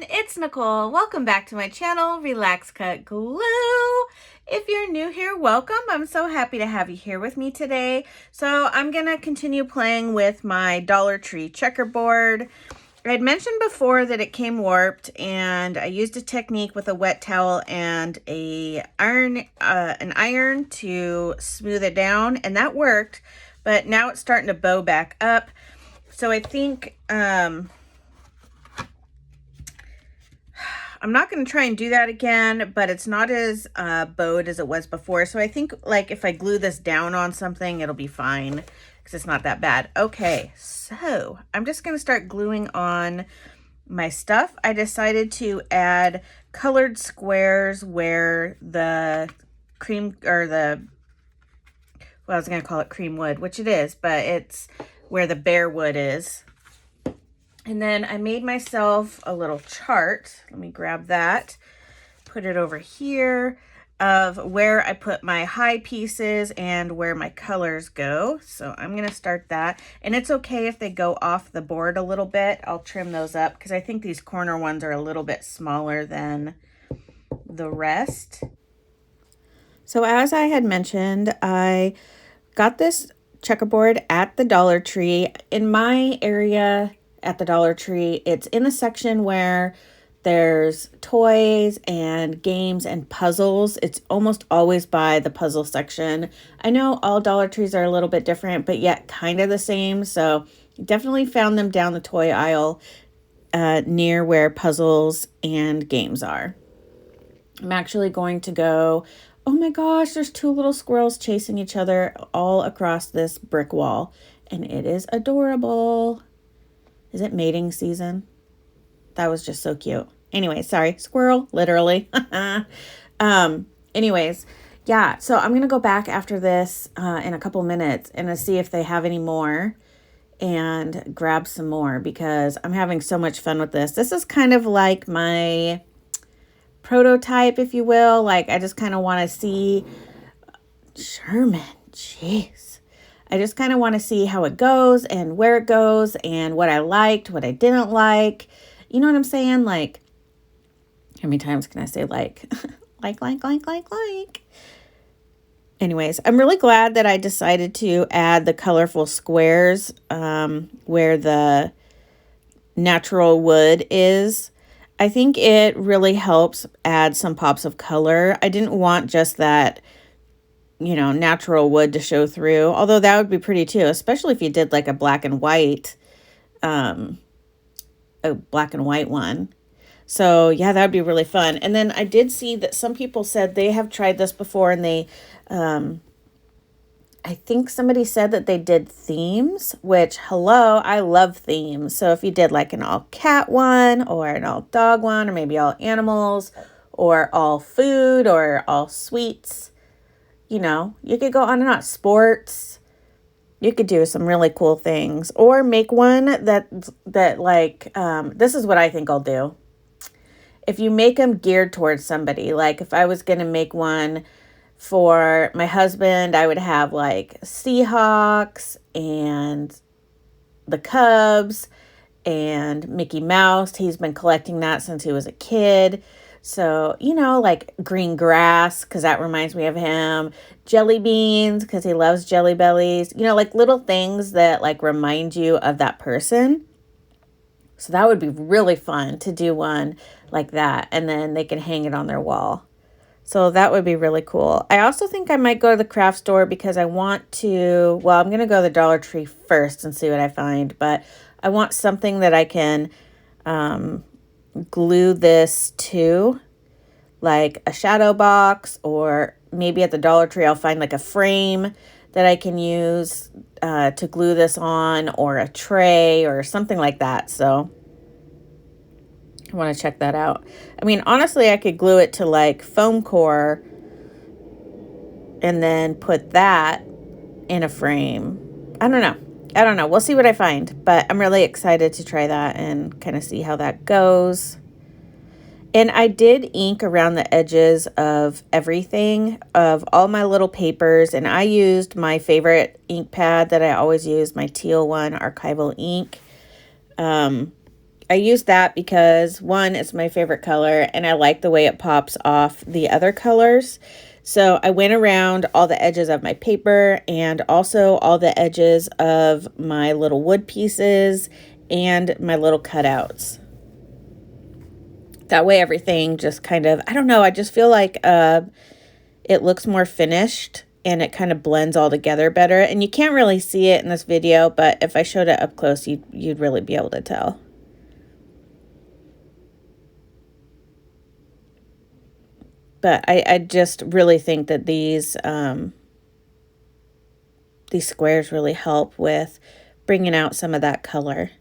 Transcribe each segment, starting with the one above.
it's Nicole. Welcome back to my channel, Relax Cut Glue. If you're new here, welcome. I'm so happy to have you here with me today. So I'm going to continue playing with my Dollar Tree checkerboard. I had mentioned before that it came warped, and I used a technique with a wet towel and an iron to smooth it down, and that worked, but now it's starting to bow back up. So I think I'm not going to try and do that again, but it's not as bowed as it was before. So I think like if I glue this down on something, it'll be fine because it's not that bad. Okay, so I'm just going to start gluing on my stuff. I decided to add colored squares where the cream or the, well, I was going to call it cream wood, which it is, but it's where the bare wood is. And then I made myself a little chart. Let me grab that, put it over here of where I put my high pieces and where my colors go. So I'm going to start that. And it's okay if they go off the board a little bit. I'll trim those up because I think these corner ones are a little bit smaller than the rest. So as I had mentioned, I got this checkerboard at the Dollar Tree. In my area at the Dollar Tree, it's in the section where there's toys and games and puzzles. It's almost always by the puzzle section. I know all Dollar Trees are a little bit different, but yet kind of the same. So definitely found them down the toy aisle near where puzzles and games are. I'm actually going to go, oh my gosh, there's two little squirrels chasing each other all across this brick wall, and it is adorable. Is it mating season? That was just so cute. Anyway, sorry, squirrel, literally. Anyways, yeah, so I'm going to go back after this in a couple minutes and see if they have any more and grab some more because I'm having so much fun with this. This is kind of like my prototype, if you will. Like, I just kind of want to see Sherman, jeez. I just kind of want to see how it goes and where it goes and what I liked, what I didn't like. You know what I'm saying? Like, how many times can I say like? like. Anyways, I'm really glad that I decided to add the colorful squares where the natural wood is. I think it really helps add some pops of color. I didn't want just that, you know, natural wood to show through, although that would be pretty too, especially if you did like a black and white one. So yeah, that would be really fun. And then I did see that some people said they have tried this before, and they I think somebody said that they did themes, which, hello, I love themes. So if you did like an all cat one or an all dog one, or maybe all animals or all food or all sweets, you know, you could go on and on. Sports, you could do some really cool things, or make one that like, this is what I think I'll do. If you make them geared towards somebody, like if I was going to make one for my husband, I would have like Seahawks and the Cubs and Mickey Mouse. He's been collecting that since he was a kid. So, you know, like green grass, because that reminds me of him. Jelly beans, because he loves Jelly Bellies. You know, like little things that like remind you of that person. So that would be really fun to do one like that. And then they can hang it on their wall. So that would be really cool. I also think I might go to the craft store because I want to, well, I'm going to go to the Dollar Tree first and see what I find. But I want something that I can glue this to, like a shadow box, or maybe at the Dollar Tree I'll find like a frame that I can use to glue this on, or a tray or something like that. So I want to check that out. I mean, honestly, I could glue it to like foam core and then put that in a frame. I don't know. We'll see what I find, but I'm really excited to try that and kind of see how that goes. And I did ink around the edges of everything, of all my little papers, and I used my favorite ink pad that I always use, my teal one, Archival ink. I use that because, one, it's my favorite color, and I like the way it pops off the other colors. So I went around all the edges of my paper and also all the edges of my little wood pieces and my little cutouts. That way everything just kind of, I don't know, I just feel like it looks more finished and it kind of blends all together better. And you can't really see it in this video, but if I showed it up close, you'd really be able to tell. But I just really think that these squares really help with bringing out some of that color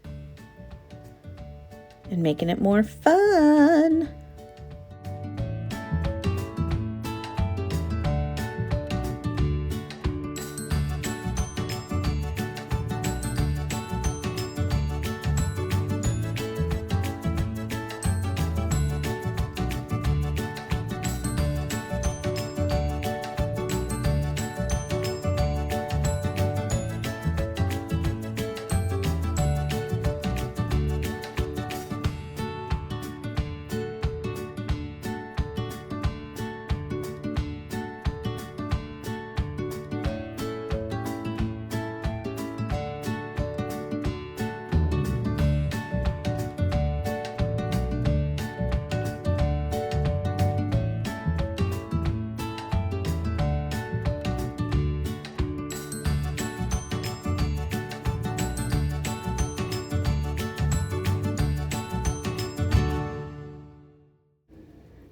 and making it more fun.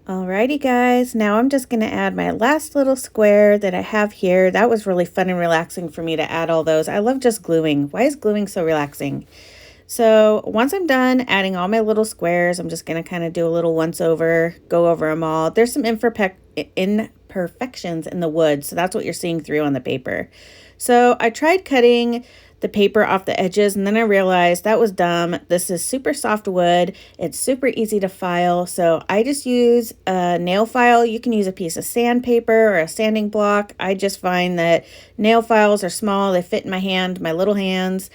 Alrighty guys, now I'm just going to add my last little square that I have here. That was really fun and relaxing for me to add all those. I love just gluing. Why is gluing so relaxing? So once I'm done adding all my little squares, I'm just going to kind of do a little once over, go over them all. There's some imperfections in the wood, so that's what you're seeing through on the paper. So I tried cutting the paper off the edges, and then I realized that was dumb. This is super soft wood. It's super easy to file, so I just use a nail file. You can use a piece of sandpaper or a sanding block. I just find that nail files are small. They fit in my hand, my little hands,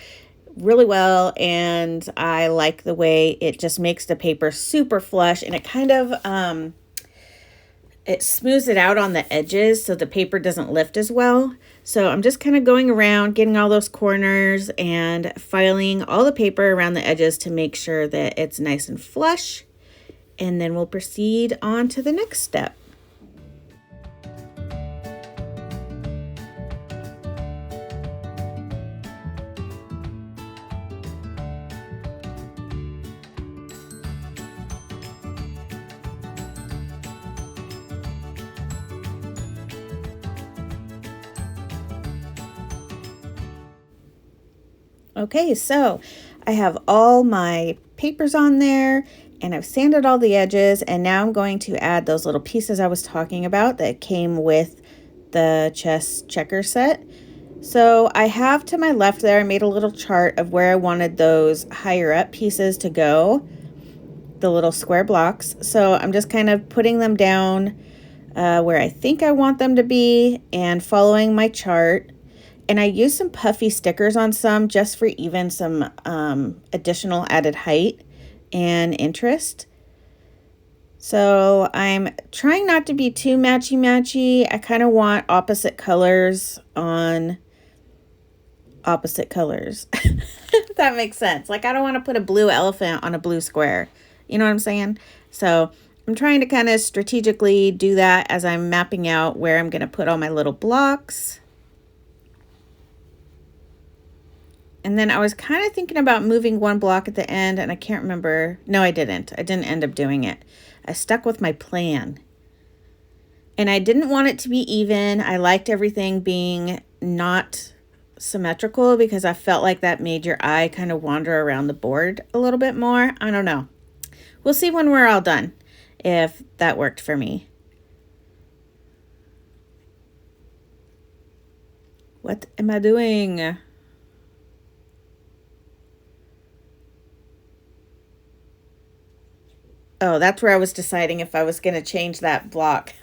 really well, and I like the way it just makes the paper super flush, and it kind of it smooths it out on the edges so the paper doesn't lift as well. So I'm just kind of going around, getting all those corners and filing all the paper around the edges to make sure that it's nice and flush. And then we'll proceed on to the next step. Okay, so I have all my papers on there and I've sanded all the edges, and now I'm going to add those little pieces I was talking about that came with the chess checker set. So I have to my left there, I made a little chart of where I wanted those higher up pieces to go, the little square blocks. So I'm just kind of putting them down where I think I want them to be and following my chart. And I used some puffy stickers on some just for even some additional added height and interest. So I'm trying not to be too matchy-matchy. I kind of want opposite colors on opposite colors. If that makes sense. Like, I don't want to put a blue elephant on a blue square. You know what I'm saying? So I'm trying to kind of strategically do that as I'm mapping out where I'm going to put all my little blocks. And then I was kind of thinking about moving one block at the end, and I can't remember. No, I didn't. I didn't end up doing it. I stuck with my plan. And I didn't want it to be even. I liked everything being not symmetrical because I felt like that made your eye kind of wander around the board a little bit more. I don't know. We'll see when we're all done if that worked for me. What am I doing? Oh, that's where I was deciding if I was going to change that block.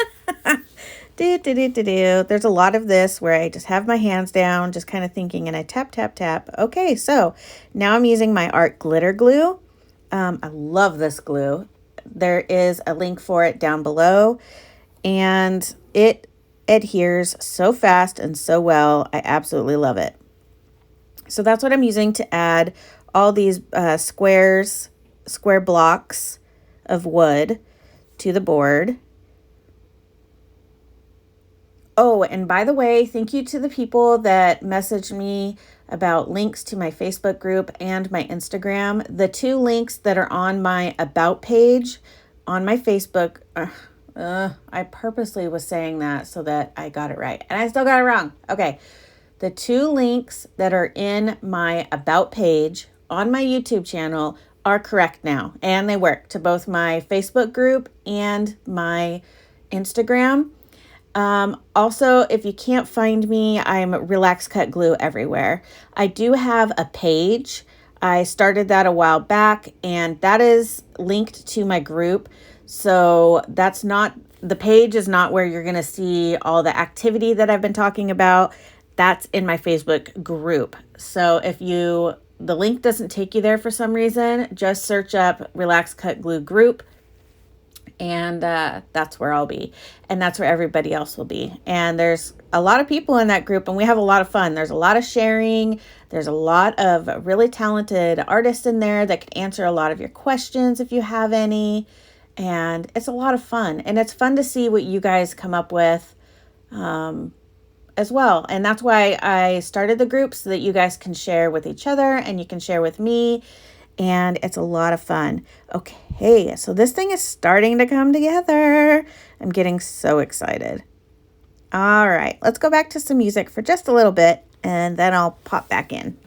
There's a lot of this where I just have my hands down, just kind of thinking, and I tap, tap, tap. Okay, so now I'm using my art glitter glue, I love this glue. There is a link for it down below, and it adheres so fast and so well. I absolutely love it. So that's what I'm using to add all these square blocks of wood to the board. Oh, and by the way, thank you to the people that messaged me about links to my Facebook group and my Instagram. The two links that are on my About page on my Facebook, I purposely was saying that so that I got it right. And I still got it wrong. Okay. The two links that are in my About page on my YouTube channel are correct now. And they work to both my Facebook group and my Instagram. Also, if you can't find me, I'm RelaxCutGlue everywhere. I do have a page. I started that a while back, and that is linked to my group. So that's not, the page is not where you're going to see all the activity that I've been talking about. That's in my Facebook group. So if the link doesn't take you there for some reason, just search up RelaxCutGlue group. And that's where I'll be, and that's where everybody else will be. And there's a lot of people in that group, and we have a lot of fun. There's a lot of sharing. There's a lot of really talented artists in there that can answer a lot of your questions if you have any. And it's a lot of fun, and it's fun to see what you guys come up with as well. And that's why I started the group, so that you guys can share with each other and you can share with me. And it's a lot of fun. Okay, so this thing is starting to come together. I'm getting so excited. All right, let's go back to some music for just a little bit, and then I'll pop back in.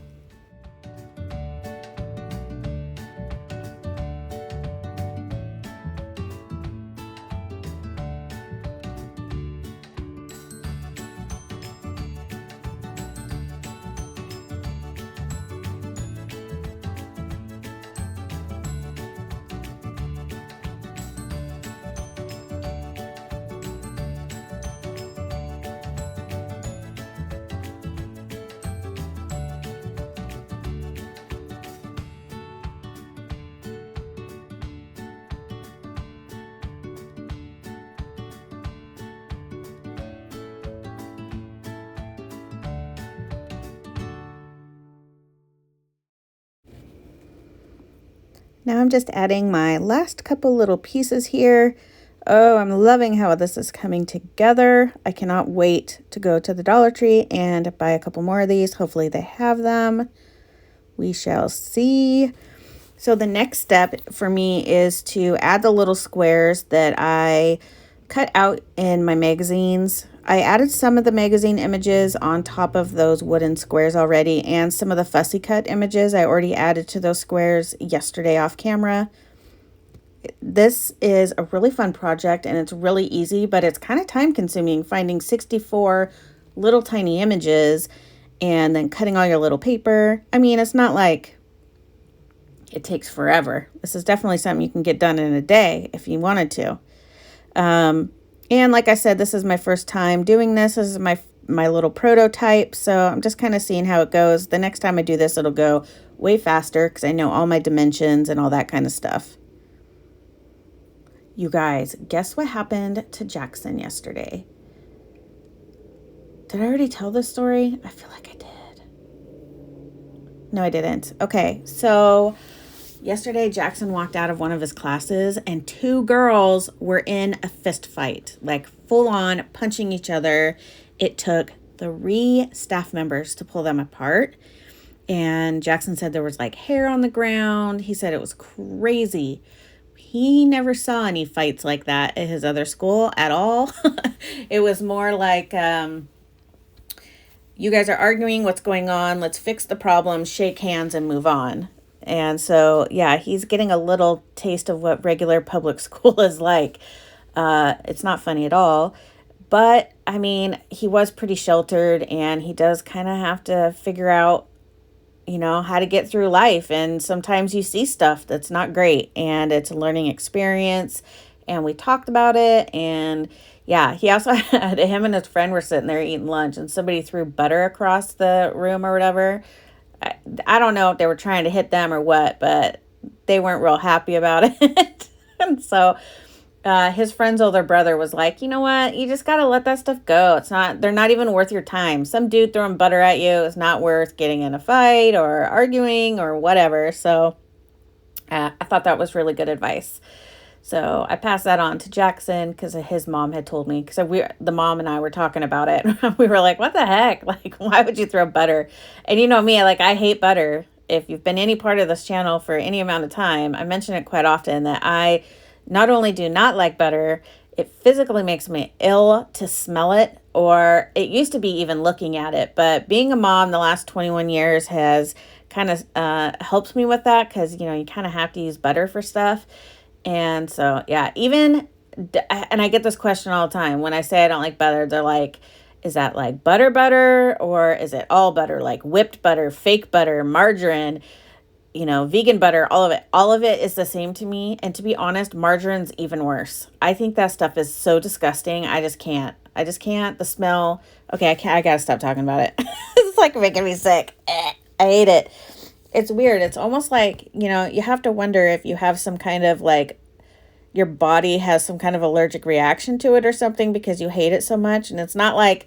Now I'm just adding my last couple little pieces here. Oh, I'm loving how this is coming together. I cannot wait to go to the Dollar Tree and buy a couple more of these. Hopefully they have them. We shall see. So the next step for me is to add the little squares that I cut out in my magazines. I added some of the magazine images on top of those wooden squares already, and some of the fussy cut images I already added to those squares yesterday off camera. This is a really fun project, and it's really easy, but it's kind of time consuming finding 64 little tiny images and then cutting all your little paper. I mean, it's not like it takes forever. This is definitely something you can get done in a day if you wanted to. And like I said, this is my first time doing this. This is my little prototype, so I'm just kind of seeing how it goes. The next time I do this, it'll go way faster because I know all my dimensions and all that kind of stuff. You guys, guess what happened to Jackson yesterday? Did I already tell this story? I feel like I did. No, I didn't. Okay, so yesterday, Jackson walked out of one of his classes, and two girls were in a fist fight, like full on punching each other. It took 3 staff members to pull them apart. And Jackson said there was like hair on the ground. He said it was crazy. He never saw any fights like that at his other school at all. It was more like, you guys are arguing, what's going on? Let's fix the problem, shake hands, and move on. And so, yeah, he's getting a little taste of what regular public school is like. It's not funny at all. But, I mean, he was pretty sheltered, and he does kind of have to figure out, how to get through life. And sometimes you see stuff that's not great, and it's a learning experience. And we talked about it. And, yeah, he also had, him and his friend were sitting there eating lunch, and somebody threw butter across the room or whatever. I don't know if they were trying to hit them or what, but they weren't real happy about it. And so his friend's older brother was like, you know what? You just got to let that stuff go. They're not even worth your time. Some dude throwing butter at you is not worth getting in a fight or arguing or whatever. So I thought that was really good advice. So I passed that on to Jackson because his mom had told me, because the mom and I were talking about it. We were like, what the heck? Like, why would you throw butter? And you know me, like, I hate butter. If you've been any part of this channel for any amount of time, I mention it quite often that I not only do not like butter, it physically makes me ill to smell it, or it used to be even looking at it. But being a mom the last 21 years has kind of helps me with that, because, you know, you kind of have to use butter for stuff. And so, yeah, and I get this question all the time. When I say I don't like butter, they're like, is that like butter, or is it all butter, like whipped butter, fake butter, margarine, you know, vegan butter, all of it. All of it is the same to me. And to be honest, margarine's even worse. I think that stuff is so disgusting. I just can't. The smell. Okay, I gotta stop talking about it. It's like making me sick. I hate it. It's weird. It's almost like, you know, you have to wonder if you have some kind of like, your body has some kind of allergic reaction to it or something, because you hate it so much. And it's not like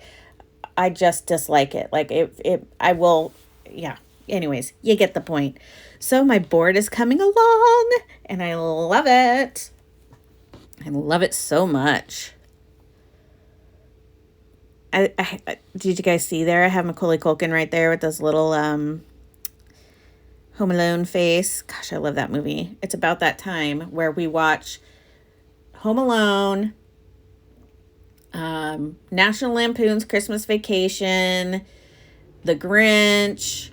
I just dislike it. Like I will, yeah. Anyways, you get the point. So my board is coming along and I love it. I love it so much. Did you guys see there? I have Macaulay Culkin right there with those little Home Alone face. Gosh, I love that movie. It's about that time where we watch Home Alone, National Lampoon's Christmas Vacation, The Grinch.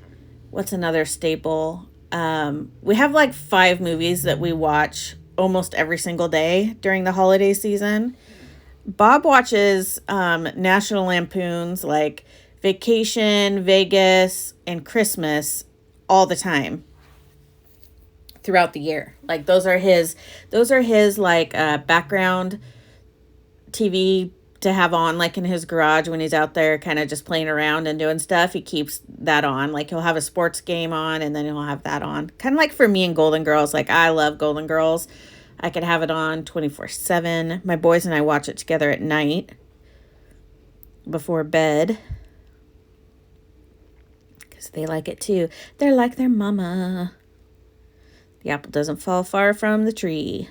What's another staple? We have like 5 movies that we watch almost every single day during the holiday season. Bob watches National Lampoon's like Vacation, Vegas, and Christmas all the time throughout the year. Like those are his like background TV to have on, like in his garage when he's out there kind of just playing around and doing stuff. He keeps that on. Like he'll have a sports game on and then he'll have that on. Kind of like for me and Golden Girls. Like I love Golden Girls. I could have it on 24/7. My boys and I watch it together at night before bed, because they like it too. They're like their mama. The apple doesn't fall far from the tree.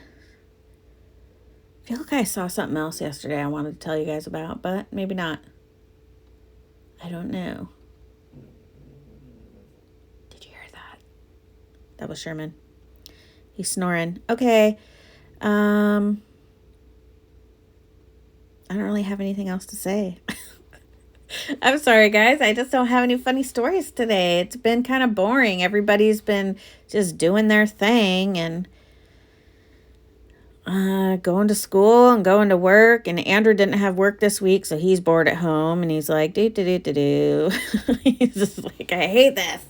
I feel like I saw something else yesterday I wanted to tell you guys about, but maybe not. I don't know. Did you hear that? That was Sherman. He's snoring. Okay. I don't really have anything else to say. I'm sorry, guys. I just don't have any funny stories today. It's been kind of boring. Everybody's been just doing their thing and going to school and going to work. And Andrew didn't have work this week, so he's bored at home. And he's like, do. He's just like, I hate this.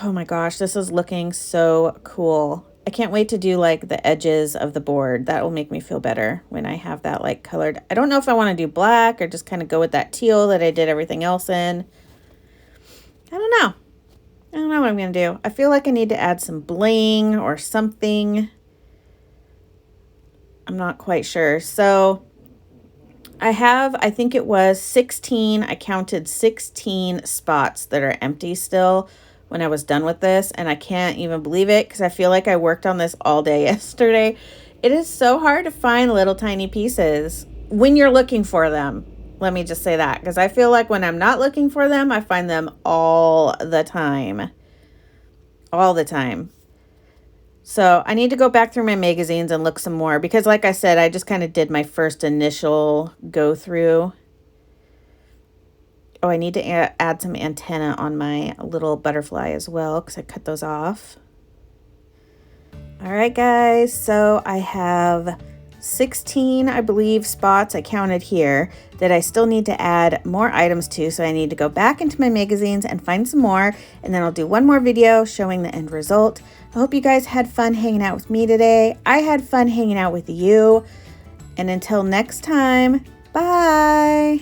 Oh my gosh, this is looking so cool. I can't wait to do like the edges of the board. That will make me feel better when I have that like colored. I don't know if I want to do black or just kind of go with that teal that I did everything else in. I don't know. I don't know what I'm going to do. I feel like I need to add some bling or something. I'm not quite sure. So I think it was 16. I counted 16 spots that are empty still when I was done with this, and I can't even believe it because I feel like I worked on this all day yesterday. It is so hard to find little tiny pieces when you're looking for them. Let me just say that, because I feel like when I'm not looking for them, I find them all the time. All the time. So I need to go back through my magazines and look some more, because like I said, I just kind of did my first initial go through. Oh, I need to add some antenna on my little butterfly as well, because I cut those off. All right, guys. So I have 16, I believe, spots I counted here that I still need to add more items to. So I need to go back into my magazines and find some more. And then I'll do one more video showing the end result. I hope you guys had fun hanging out with me today. I had fun hanging out with you. And until next time, bye.